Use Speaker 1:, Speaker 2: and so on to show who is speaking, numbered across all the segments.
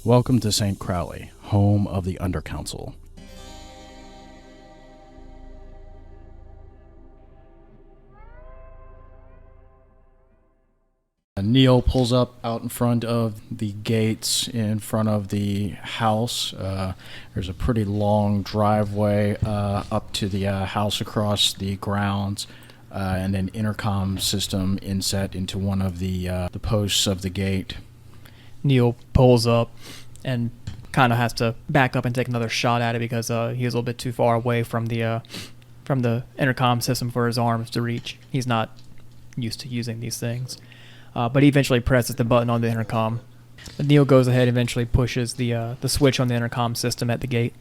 Speaker 1: Welcome to St. Crowley, home of the Undercouncil. Neil pulls up out in front of the gates in front of the house. There's a pretty long driveway up to the house across the grounds, and an intercom system inset into one of the posts of the gate.
Speaker 2: Neil pulls up and kind of has to back up and take another shot at it because he is a little bit too far away from the intercom system for his arms to reach. He's not used to using these things. But he eventually presses the button on the intercom. But Neil goes ahead and eventually pushes the switch on the intercom system at the gate.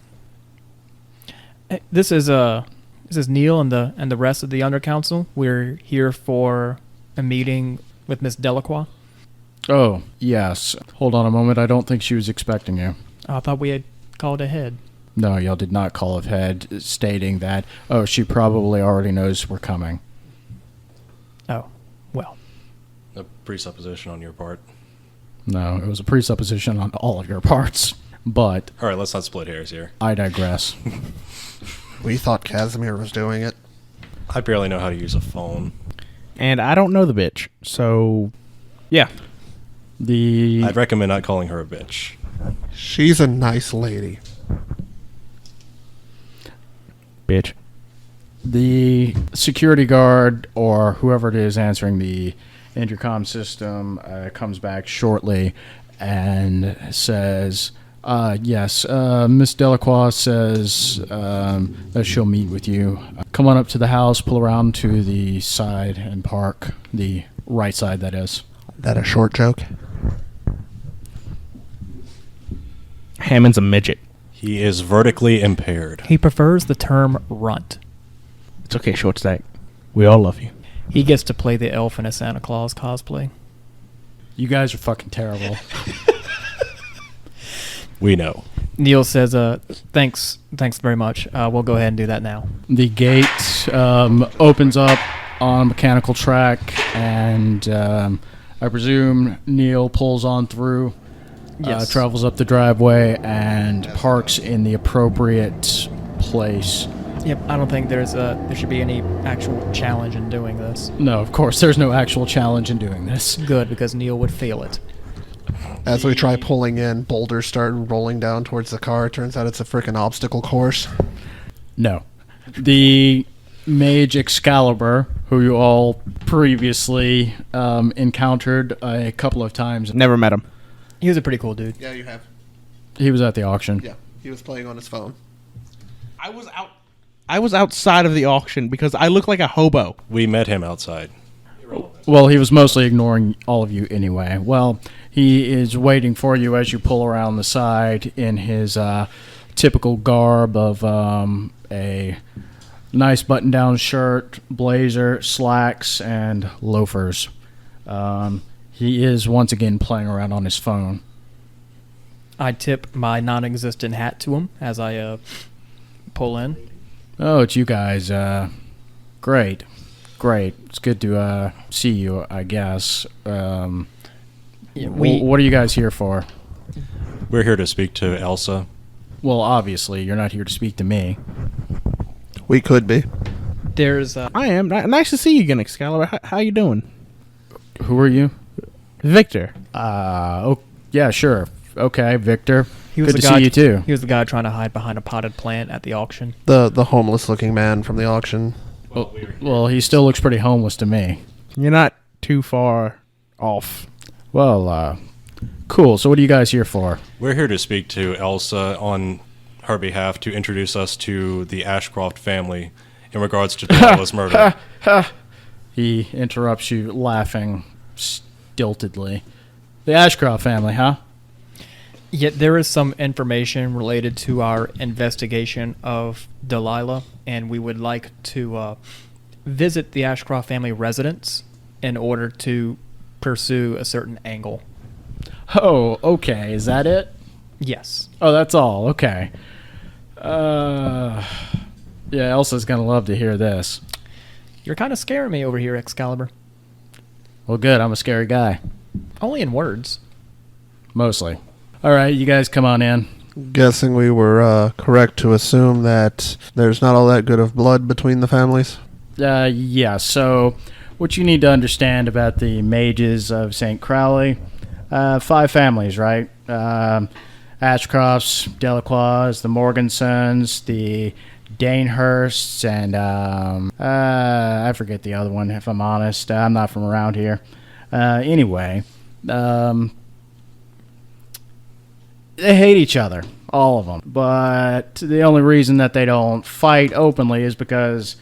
Speaker 2: This is Neil and the rest of the Undercouncil. We're here for a meeting with Miss Delacroix.
Speaker 1: Oh, yes. Hold on a moment. I don't think she was expecting you.
Speaker 2: I thought we had called ahead.
Speaker 1: No, y'all did not call ahead, stating that, she probably already knows we're coming.
Speaker 2: Oh, well.
Speaker 3: A presupposition on your part.
Speaker 1: No, it was a presupposition on all of your parts. But
Speaker 3: All right, let's not split hairs here.
Speaker 1: I digress.
Speaker 4: We thought Casimir was doing it.
Speaker 3: I barely know how to use a phone.
Speaker 5: And I don't know the bitch, so yeah.
Speaker 3: I'd recommend not calling her a bitch.
Speaker 4: She's a nice lady.
Speaker 5: Bitch.
Speaker 1: The security guard, or whoever it is answering the intercom system, comes back shortly and says, yes, Miss Delacroix says that she'll meet with you. Come on up to the house, pull around to the side and park. The right side, that is.
Speaker 4: That a short joke?
Speaker 5: Hammond's a midget.
Speaker 3: He is vertically impaired.
Speaker 2: He prefers the term runt.
Speaker 5: It's okay, short stack. We all love you.
Speaker 2: He gets to play the elf in a Santa Claus cosplay.
Speaker 1: You guys are fucking terrible.
Speaker 3: We know.
Speaker 2: Neil says, thanks very much. We'll go ahead and do that now.
Speaker 1: The gate opens up on a mechanical track, and I presume Neil pulls on through,
Speaker 2: Yes.
Speaker 1: travels up the driveway, and parks in the appropriate place.
Speaker 2: Yep, I don't think there should be any actual challenge in doing this.
Speaker 1: No, of course, there's no actual challenge in doing this.
Speaker 2: Good, because Neil would fail it.
Speaker 4: As we try pulling in, boulders start rolling down towards the car. Turns out it's a freaking obstacle course.
Speaker 1: No. The Mage Excalibur, who you all previously encountered a couple of times.
Speaker 5: Never met him.
Speaker 2: He was a pretty cool dude.
Speaker 4: Yeah, you have.
Speaker 1: He was at the auction.
Speaker 4: Yeah, he was playing on his phone.
Speaker 5: I was outside of the auction because I look like a hobo.
Speaker 3: We met him outside.
Speaker 1: Well, he was mostly ignoring all of you anyway. Well, he is waiting for you as you pull around the side in his typical garb of a nice button-down shirt, blazer, slacks, and loafers. He is once again playing around on his phone.
Speaker 2: I tip my non-existent hat to him as I pull in.
Speaker 1: Oh, it's you guys. Great. It's good to see you, I guess.
Speaker 2: Yeah,
Speaker 1: what are you guys here for?
Speaker 3: We're here to speak to Elsa.
Speaker 1: Well, obviously, you're not here to speak to me.
Speaker 4: We could be.
Speaker 2: There's
Speaker 5: I am. Nice to see you again, Excalibur. How you doing?
Speaker 1: Who are you?
Speaker 5: Victor.
Speaker 1: Oh, yeah, sure. Okay, Victor.
Speaker 2: he was
Speaker 1: Good
Speaker 2: the
Speaker 1: to
Speaker 2: guy
Speaker 1: see you, too.
Speaker 2: He was the guy trying to hide behind a potted plant at the auction.
Speaker 4: The homeless-looking man from the auction.
Speaker 1: Well, he still looks pretty homeless to me.
Speaker 5: You're not too far off.
Speaker 1: Well, cool. So what are you guys here for?
Speaker 3: We're here to speak to Elsa on her behalf to introduce us to the Ashcroft family in regards to Delilah's murder.
Speaker 1: He interrupts you, laughing stiltedly. The Ashcroft family, huh?
Speaker 2: Yet there is some information related to our investigation of Delilah, and we would like to visit the Ashcroft family residence in order to pursue a certain angle.
Speaker 1: Oh, okay. Is that it?
Speaker 2: Yes.
Speaker 1: Oh, that's all. Okay. Yeah, Elsa's gonna love to hear this.
Speaker 2: You're kind of scaring me over here, Excalibur.
Speaker 1: Well, good. I'm a scary guy.
Speaker 2: Only in words.
Speaker 1: Mostly. All right, you guys come on in.
Speaker 4: Guessing we were correct to assume that there's not all that good of blood between the families.
Speaker 1: Yeah, so what you need to understand about the mages of St. Crowley, 5 families, right? Ashcrofts, Delacroix, the Morgansons, the Danehursts, and I forget the other one, if I'm honest. I'm not from around here. Anyway, they hate each other, all of them. But the only reason that they don't fight openly is because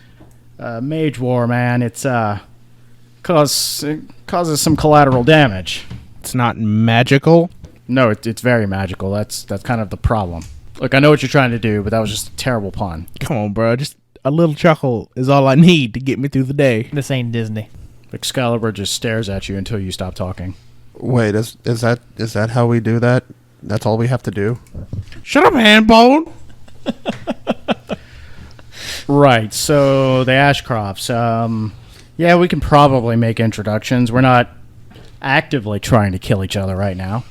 Speaker 1: mage war, man, it causes some collateral damage.
Speaker 5: It's not magical.
Speaker 1: No, it's very magical. That's kind of the problem. Look, I know what you're trying to do, but that was just a terrible pun.
Speaker 5: Come on, bro. Just a little chuckle is all I need to get me through the day.
Speaker 2: This ain't Disney.
Speaker 1: Excalibur just stares at you until you stop talking.
Speaker 4: Wait, is that how we do that? That's all we have to do?
Speaker 5: Shut up, handbone.
Speaker 1: Right, so the Ashcrofts. Yeah, we can probably make introductions. We're not actively trying to kill each other right now.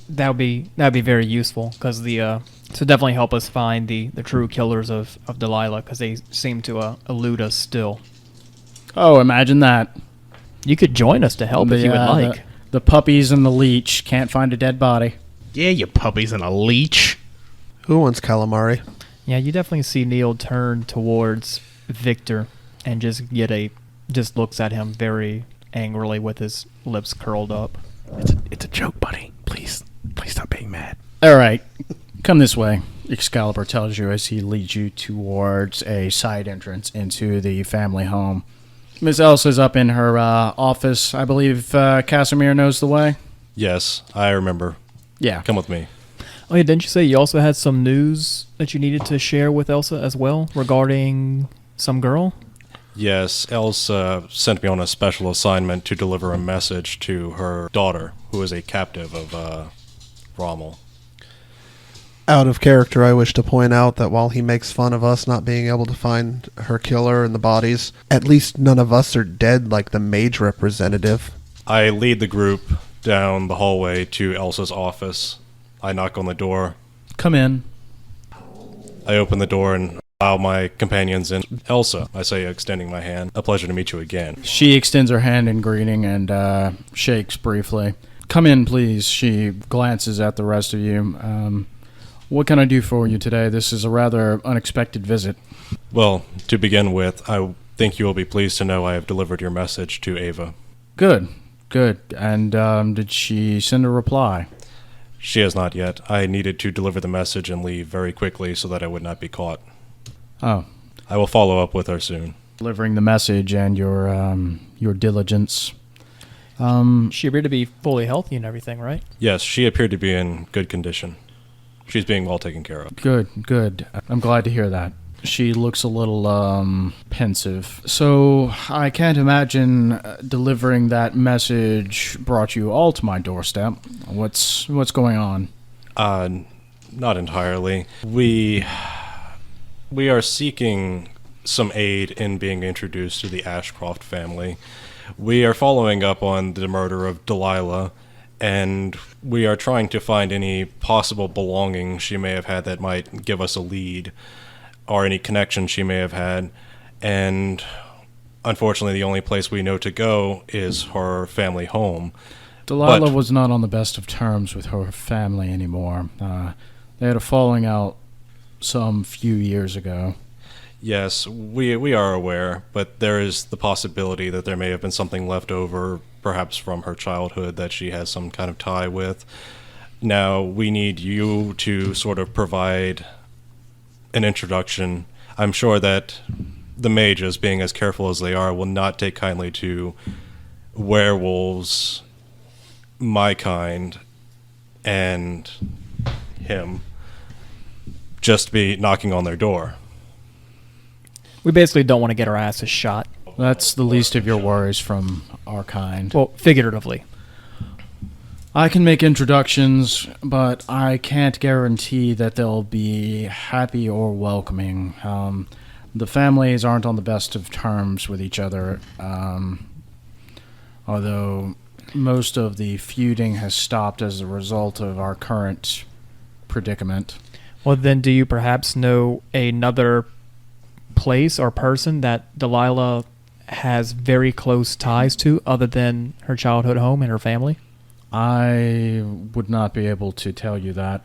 Speaker 2: That'd be very useful because to definitely help us find the true killers of Delilah, because they seem to elude us still.
Speaker 1: Oh, imagine that.
Speaker 2: You could join us to help if you would like.
Speaker 1: The puppies and the leech can't find a dead body.
Speaker 5: Yeah, you puppies and a leech.
Speaker 4: Who wants calamari?
Speaker 2: Yeah, you definitely see Neil turn towards Victor and just looks at him very angrily with his lips curled up.
Speaker 5: It's a joke, buddy. Please stop being mad.
Speaker 1: All right, come this way, Excalibur tells you as he leads you towards a side entrance into the family home. Miss Elsa's up in her office. I believe Casimir knows the way.
Speaker 3: Yes, I remember.
Speaker 1: Yeah.
Speaker 3: Come with me.
Speaker 2: Oh yeah, didn't you say you also had some news that you needed to share with Elsa as well regarding some girl?
Speaker 3: Yes, Elsa sent me on a special assignment to deliver a message to her daughter, who is a captive of Rommel.
Speaker 4: Out of character, I wish to point out that while he makes fun of us not being able to find her killer and the bodies, at least none of us are dead like the mage representative.
Speaker 3: I lead the group down the hallway to Elsa's office. I knock on the door.
Speaker 1: Come in.
Speaker 3: I open the door and allow my companions in. Elsa, I say, extending my hand. A pleasure to meet you again.
Speaker 1: She extends her hand in greeting and shakes briefly. Come in, please. She glances at the rest of you. What can I do for you today? This is a rather unexpected visit.
Speaker 3: Well, to begin with, I think you will be pleased to know I have delivered your message to Ava.
Speaker 1: Good. And did she send a reply?
Speaker 3: She has not yet. I needed to deliver the message and leave very quickly so that I would not be caught.
Speaker 1: Oh.
Speaker 3: I will follow up with her soon.
Speaker 1: Delivering the message and your diligence.
Speaker 2: She appeared to be fully healthy and everything, right?
Speaker 3: Yes, she appeared to be in good condition. She's being well taken care of.
Speaker 1: Good. I'm glad to hear that. She looks a little pensive. So I can't imagine delivering that message brought you all to my doorstep. What's going on?
Speaker 3: Not entirely. We are seeking some aid in being introduced to the Ashcroft family. We are following up on the murder of Delilah, and we are trying to find any possible belongings she may have had that might give us a lead, or any connection she may have had. And unfortunately, the only place we know to go is her family home.
Speaker 1: Delilah was not on the best of terms with her family anymore. They had a falling out some few years ago.
Speaker 3: Yes, we are aware, but there is the possibility that there may have been something left over, perhaps from her childhood, that she has some kind of tie with. Now, we need you to sort of provide an introduction. I'm sure that the mages, being as careful as they are, will not take kindly to werewolves, my kind, and him just be knocking on their door.
Speaker 2: We basically don't want to get our asses shot.
Speaker 1: That's the least of your worries from our kind.
Speaker 2: Well, figuratively.
Speaker 1: I can make introductions, but I can't guarantee that they'll be happy or welcoming. The families aren't on the best of terms with each other, although most of the feuding has stopped as a result of our current predicament.
Speaker 2: Well, then, do you perhaps know another place or person that Delilah has very close ties to other than her childhood home and her family?
Speaker 1: I would not be able to tell you that.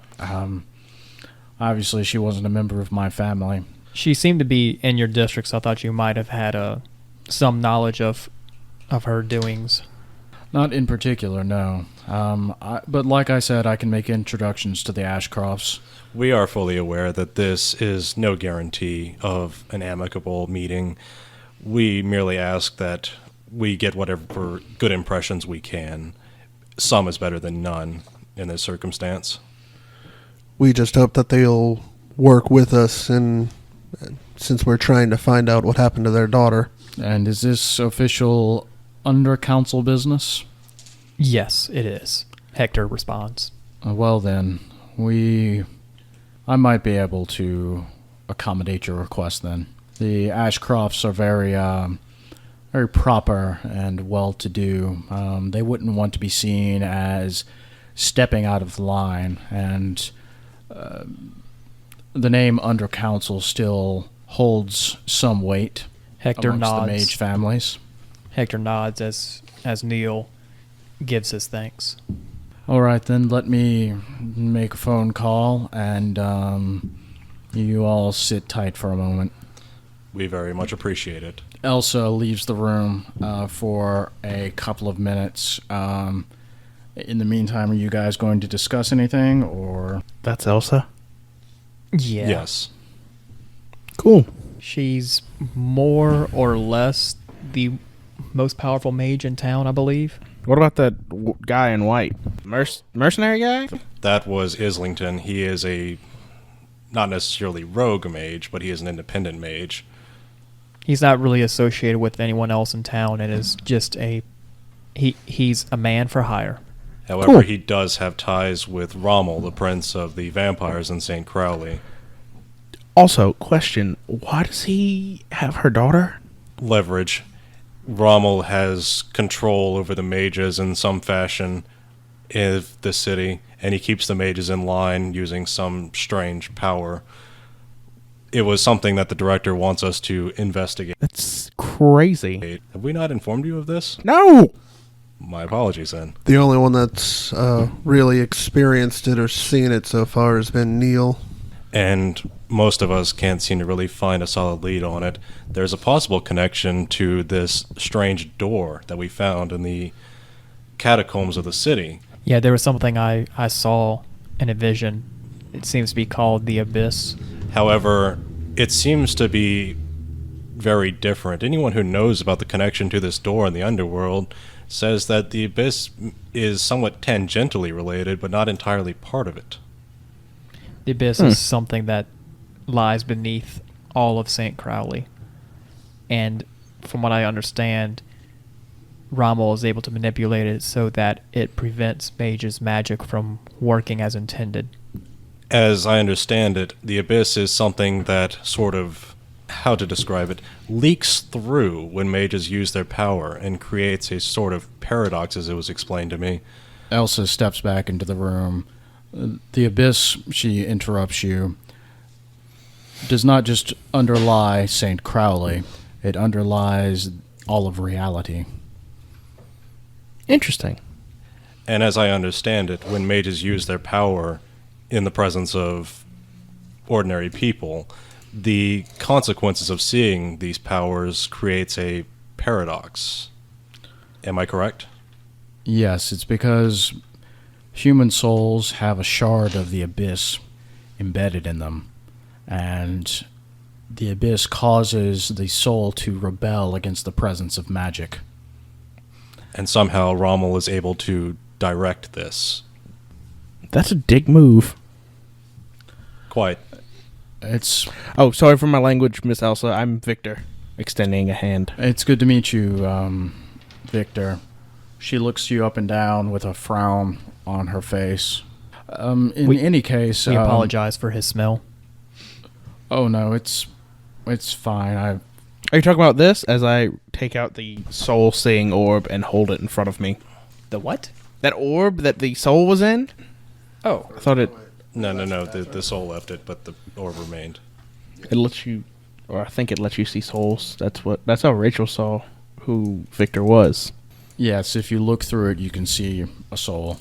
Speaker 1: Obviously, she wasn't a member of my family.
Speaker 2: She seemed to be in your district, so I thought you might have had some knowledge of her doings.
Speaker 1: Not in particular, no. But like I said, I can make introductions to the Ashcrofts.
Speaker 3: We are fully aware that this is no guarantee of an amicable meeting. We merely ask that we get whatever good impressions we can. Some is better than none in this circumstance.
Speaker 4: We just hope that they'll work with us, and since we're trying to find out what happened to their daughter.
Speaker 1: And is this official Undercouncil business?
Speaker 2: Yes, it is. Hector responds.
Speaker 1: Well then, I might be able to accommodate your request then. The Ashcrofts are very proper and well-to-do. They wouldn't want to be seen as stepping out of the line, and the name Undercouncil still holds some weight
Speaker 2: Hector
Speaker 1: amongst
Speaker 2: nods.
Speaker 1: the mage families.
Speaker 2: Hector nods as Neil gives his thanks.
Speaker 1: All right, then let me make a phone call, and you all sit tight for a moment.
Speaker 3: We very much appreciate it.
Speaker 1: Elsa leaves the room for a couple of minutes. In the meantime, are you guys going to discuss anything, or?
Speaker 5: That's Elsa?
Speaker 2: Yeah.
Speaker 3: Yes.
Speaker 5: Cool.
Speaker 2: She's more or less the most powerful mage in town, I believe.
Speaker 5: What about that guy in white? Mercenary guy?
Speaker 3: That was Islington. He is a not necessarily rogue mage, but he is an independent mage.
Speaker 2: He's not really associated with anyone else in town and is just he's a man for hire.
Speaker 3: However,
Speaker 5: Cool.
Speaker 3: He does have ties with Rommel, the prince of the vampires in St. Crowley.
Speaker 5: Also, question, why does he have her daughter?
Speaker 3: Leverage. Rommel has control over the mages in some fashion in the city, and he keeps the mages in line using some strange power. It was something that the director wants us to investigate.
Speaker 5: That's crazy.
Speaker 3: Have we not informed you of this?
Speaker 5: No!
Speaker 3: My apologies, then.
Speaker 4: The only one that's really experienced it or seen it so far has been Neil.
Speaker 3: And most of us can't seem to really find a solid lead on it. There's a possible connection to this strange door that we found in the catacombs of the city.
Speaker 2: Yeah, there was something I saw in a vision. It seems to be called the Abyss.
Speaker 3: However, it seems to be very different. Anyone who knows about the connection to this door in the underworld says that the Abyss is somewhat tangentially related, but not entirely part of it.
Speaker 2: The Abyss is something that lies beneath all of St. Crowley. And from what I understand, Rommel is able to manipulate it so that it prevents mages' magic from working as intended.
Speaker 3: As I understand it, the Abyss is something that sort of, how to describe it, leaks through when mages use their power and creates a sort of paradox, as it was explained to me.
Speaker 1: Elsa steps back into the room. The Abyss, she interrupts you, does not just underlie St. Crowley. It underlies all of reality.
Speaker 5: Interesting.
Speaker 3: And as I understand it, when mages use their power in the presence of ordinary people, the consequences of seeing these powers creates a paradox. Am I correct?
Speaker 1: Yes, it's because human souls have a shard of the Abyss embedded in them, and the Abyss causes the soul to rebel against the presence of magic.
Speaker 3: And somehow Rommel is able to direct this.
Speaker 5: That's a dick move.
Speaker 3: Quite.
Speaker 1: It's
Speaker 5: Oh, sorry for my language, Miss Elsa. I'm Victor, extending a hand.
Speaker 1: good to meet you, Victor. She looks you up and down with a frown on her face. In any case,
Speaker 2: We apologize for his smell.
Speaker 1: Oh no, it's fine.
Speaker 5: Are you talking about this? As I take out the soul-seeing orb and hold it in front of me.
Speaker 2: The what?
Speaker 5: That orb that the soul was in?
Speaker 2: Oh,
Speaker 5: I thought it
Speaker 3: No. The soul left it, but the orb remained.
Speaker 5: lets you, or I think it lets you see souls. That's how Rachel saw who Victor was.
Speaker 1: Yes, if you look through it, you can see a soul.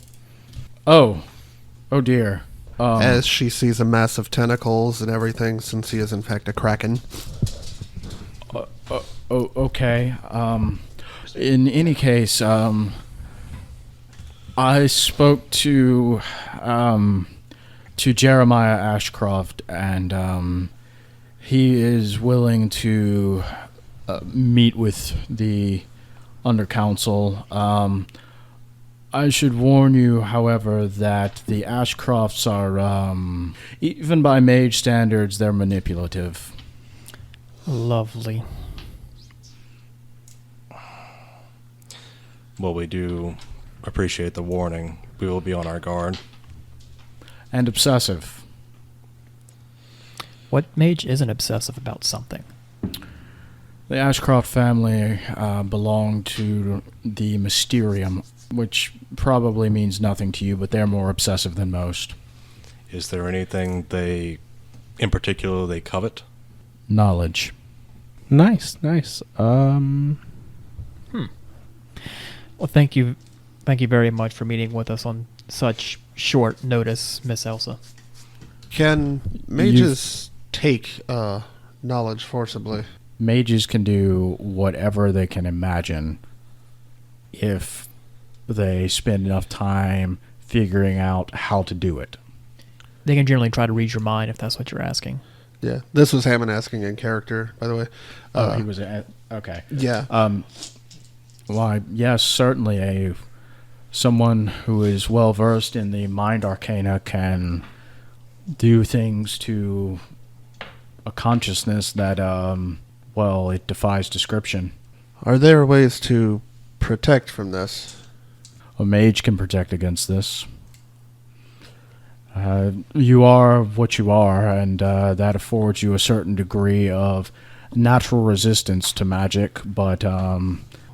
Speaker 1: Oh dear.
Speaker 4: As she sees a mass of tentacles and everything, since he is in fact a kraken.
Speaker 1: Okay. In any case, I spoke to Jeremiah Ashcroft, and he is willing to meet with the Undercouncil. I should warn you, however, that the Ashcrofts are, even by mage standards, they're manipulative.
Speaker 2: lovely.
Speaker 3: Well, we do appreciate the warning. We will be on our guard.
Speaker 1: And obsessive.
Speaker 2: What mage isn't obsessive about something?
Speaker 1: The Ashcroft family belong to the Mysterium, which probably means nothing to you, but they're more obsessive than most.
Speaker 3: Is there anything in particular, they covet?
Speaker 1: Knowledge.
Speaker 5: Nice.
Speaker 2: Well, thank you very much for meeting with us on such short notice, Miss Elsa.
Speaker 4: Can mages take knowledge forcibly?
Speaker 1: Mages can do whatever they can imagine if they spend enough time figuring out how to do it.
Speaker 2: They can generally try to read your mind if that's what you're asking.
Speaker 4: Yeah. This was Hammond asking in character, by the way.
Speaker 1: He was okay.
Speaker 4: Yeah.
Speaker 1: Why, yes, certainly someone who is well versed in the mind arcana can do things to a consciousness that, it defies description.
Speaker 4: Are there ways to protect from this?
Speaker 1: A mage can protect against this. You are what you are, and that affords you a certain degree of natural resistance to magic, but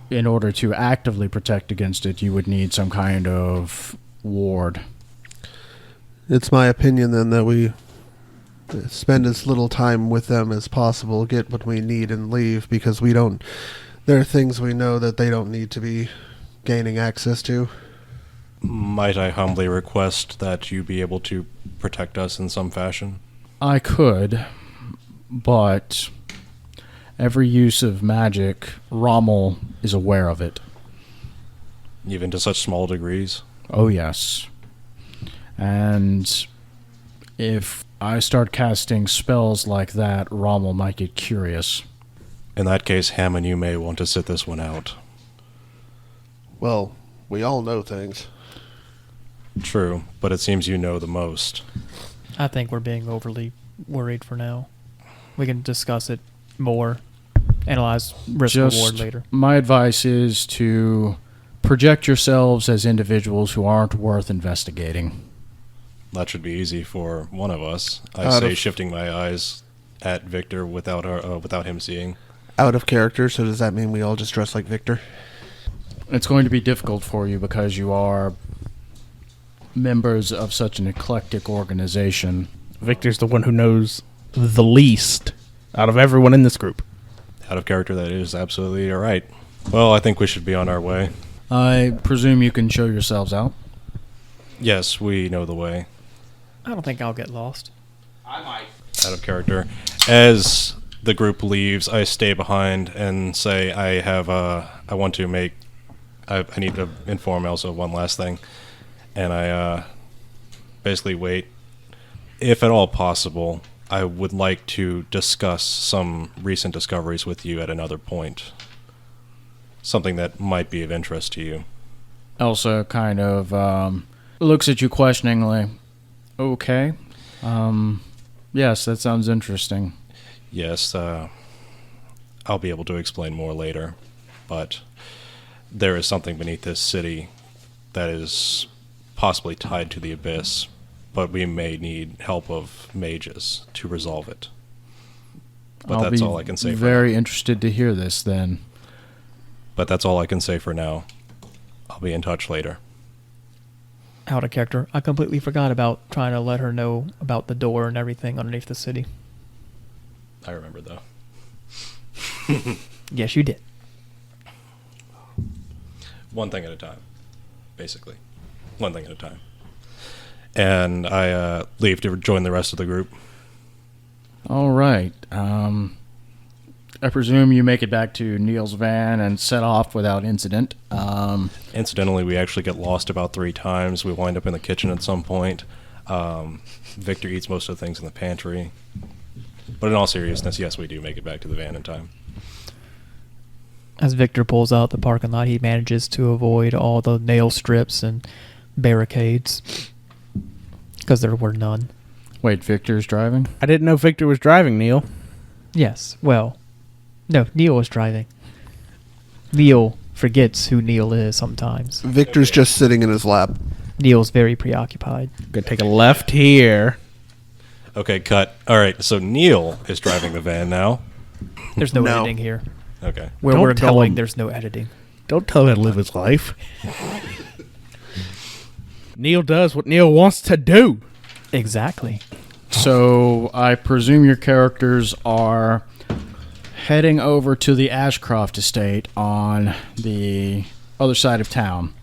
Speaker 1: in order to actively protect against it, you would need some kind of ward.
Speaker 4: It's my opinion, then, that we spend as little time with them as possible, get what we need, and leave, because there are things we know that they don't need to be gaining access to.
Speaker 3: Might I humbly request that you be able to protect us in some fashion?
Speaker 1: I could, but every use of magic, Rommel is aware of it.
Speaker 3: Even to such small degrees?
Speaker 1: Oh, yes. And if I start casting spells like that, Rommel might get curious.
Speaker 3: In that case, Hammond, you may want to sit this one out.
Speaker 4: Well, we all know things.
Speaker 3: True, but it seems you know the most.
Speaker 2: I think we're being overly worried for now. We can discuss it more, analyze risk-reward later.
Speaker 1: My advice is to project yourselves as individuals who aren't worth investigating.
Speaker 3: That should be easy for one of us. I say, shifting my eyes at Victor without him seeing.
Speaker 4: Out of character, so does that mean we all just dress like Victor?
Speaker 1: It's going to be difficult for you because you are members of such an eclectic organization.
Speaker 5: Victor's the one who knows the least out of everyone in this group.
Speaker 3: Out of character, that is absolutely right. Well, I think we should be on our way.
Speaker 1: I presume you can show yourselves out.
Speaker 3: Yes, we know the way.
Speaker 2: I don't think I'll get lost.
Speaker 3: Out of character. As the group leaves, I stay behind and say I need to inform Elsa of one last thing. And I basically wait. If at all possible, I would like to discuss some recent discoveries with you at another point. Something that might be of interest to you.
Speaker 1: Elsa kind of looks at you questioningly. Okay. Yes, that sounds interesting.
Speaker 3: Yes, I'll be able to explain more later. But there is something beneath this city that is possibly tied to the Abyss, but we may need help of mages to resolve it. But that's all I can say for now.
Speaker 1: Very interested to hear this, then.
Speaker 3: But that's all I can say for now. I'll be in touch later.
Speaker 2: Out of character. I completely forgot about trying to let her know about the door and everything underneath the city.
Speaker 3: I remember, though.
Speaker 2: Yes, you did.
Speaker 3: One thing at a time, basically. One thing at a time. And I leave to join the rest of the group.
Speaker 1: All right. I presume you make it back to Neil's van and set off without incident.
Speaker 3: Incidentally, we actually get lost about 3 times. We wind up in the kitchen at some point. Victor eats most of the things in the pantry. But in all seriousness, yes, we do make it back to the van in time.
Speaker 2: As Victor pulls out the parking lot, he manages to avoid all the nail strips and barricades. Because there were none.
Speaker 1: Wait, Victor's driving?
Speaker 5: I didn't know Victor was driving, Neil.
Speaker 2: Yes, well, no, Neil was driving. Neil forgets who Neil is sometimes.
Speaker 4: Victor's just sitting in his lap.
Speaker 2: Neil's very preoccupied.
Speaker 5: Gonna take a left here.
Speaker 3: Okay, cut. All right, so Neil is driving the van now.
Speaker 2: There's no
Speaker 4: No.
Speaker 2: editing here.
Speaker 3: Okay.
Speaker 2: Where
Speaker 5: Don't
Speaker 2: we're
Speaker 5: tell
Speaker 2: going,
Speaker 5: him.
Speaker 2: there's no editing.
Speaker 5: Don't tell him to live his life. Neil does what Neil wants to do.
Speaker 2: Exactly.
Speaker 1: So I presume your characters are heading over to the Ashcroft estate on the other side of town.